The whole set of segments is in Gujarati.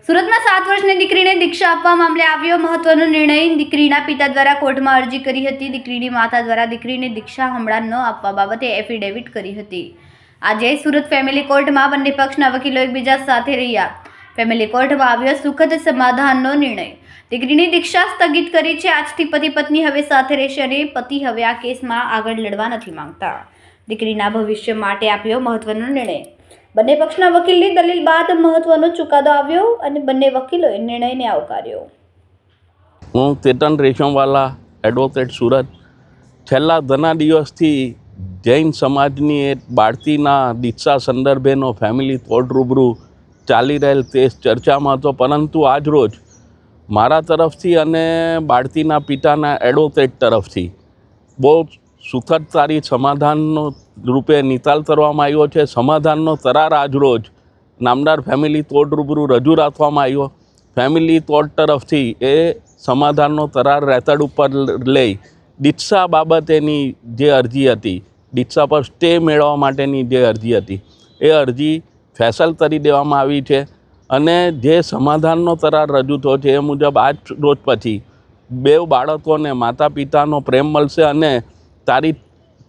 સુરતમાં 7 વર્ષની દીકરીને દીક્ષા આપવા મામલે આવ્યો મહત્વનો નિર્ણય। દીકરીના પિતા દ્વારા કોર્ટમાં અરજી કરી હતી। દીકરીની માતા દ્વારા દીકરીને દીક્ષા હમણાં ન આપવા બાબતે એફિડેવિટ કરી હતી। આજે સુરત ફેમિલી કોર્ટમાં બંને પક્ષના વકીલો એકબીજા સાથે રહ્યા। ફેમિલી કોર્ટમાં આવ્યો સુખદ સમાધાનનો નિર્ણય। દીકરીની દીક્ષા સ્થગિત કરી છે। આજથી પતિ પત્ની હવે સાથે રહેશે અને પતિ હવે આ કેસમાં આગળ લડવા નથી માંગતા। દીકરીના ભવિષ્ય માટે આપ્યો મહત્વનો નિર્ણય। બંને પક્ષના વકીલની દલીલ બાદ મહત્વનો ચુકાદો આવ્યો અને બંને વકીલોએ નિર્ણયને આવકાર્યો। હું કેતન રેશમવાલા, એડવોકેટ, સુરત। છેલ્લા ઘણા દિવસથી જૈન સમાજની એક બાળતીના દીક્ષા સંદર્ભેનો ફેમિલી કોર્ટ રૂબરૂ ચાલી રહેલ કેસ ચર્ચામાં હતો, પરંતુ આજરોજ મારા તરફથી અને બાળતીના પિતાના એડવોકેટ તરફથી બહુ સુખદકારી સમાધાનનો રૂપે નિકાલ કરવામાં આવ્યો છે। સમાધાનનો કરાર આજરોજ નામદાર ફેમિલી કોર્ટ રૂબરૂ રજૂ રાખવામાં આવ્યો। ફેમિલી કોર્ટ તરફથી એ સમાધાનનો કરાર રેકોર્ડ ઉપર લઈ દીક્ષા બાબતેની જે અરજી હતી, દીક્ષા પર સ્ટે મેળવવા માટેની જે અરજી હતી, એ અરજી ફેસલ કરી દેવામાં આવી છે અને જે સમાધાનનો કરાર રજૂ થયો છે એ મુજબ આજ રોજ પછી બેઉ બાળકોને માતા પિતાનો પ્રેમ મળશે અને તારીખ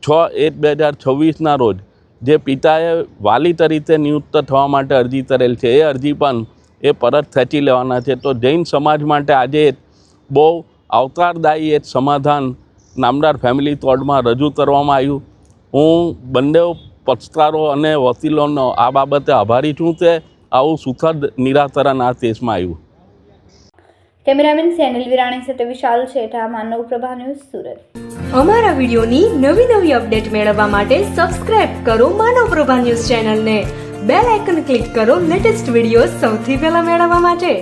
6/1/2026ના રોજ જે પિતાએ વાલી તરીકે નિયુક્ત થવા માટે અરજી કરેલ છે એ અરજી પણ એ પરત ખેંચી લેવાના છે। તો જૈન સમાજ માટે આજે બહુ આવકારદાયી એક સમાધાન નામદાર ફેમિલી કોર્ટમાં રજૂ કરવામાં આવ્યું। હું બંને પક્ષકારો અને વકીલોનો આ બાબતે આભારી છું કે આવું સુખદ નિરાકરણ આ કેસમાં આવ્યું। કેમેરામેન સેનિલ વિરાણી સાથે વિશાલ છેઠા, માનવ પ્રભા ન્યૂઝ, સુરત। અમારા વિડીયોની નવી અપડેટ મેળવવા માટે સબસ્ક્રાઇબ કરો માનવ પ્રભા ન્યૂઝ ચેનલને, બેલ આઇકન ક્લિક કરો લેટેસ્ટ વિડીયો સૌથી પહેલા મેળવવા માટે।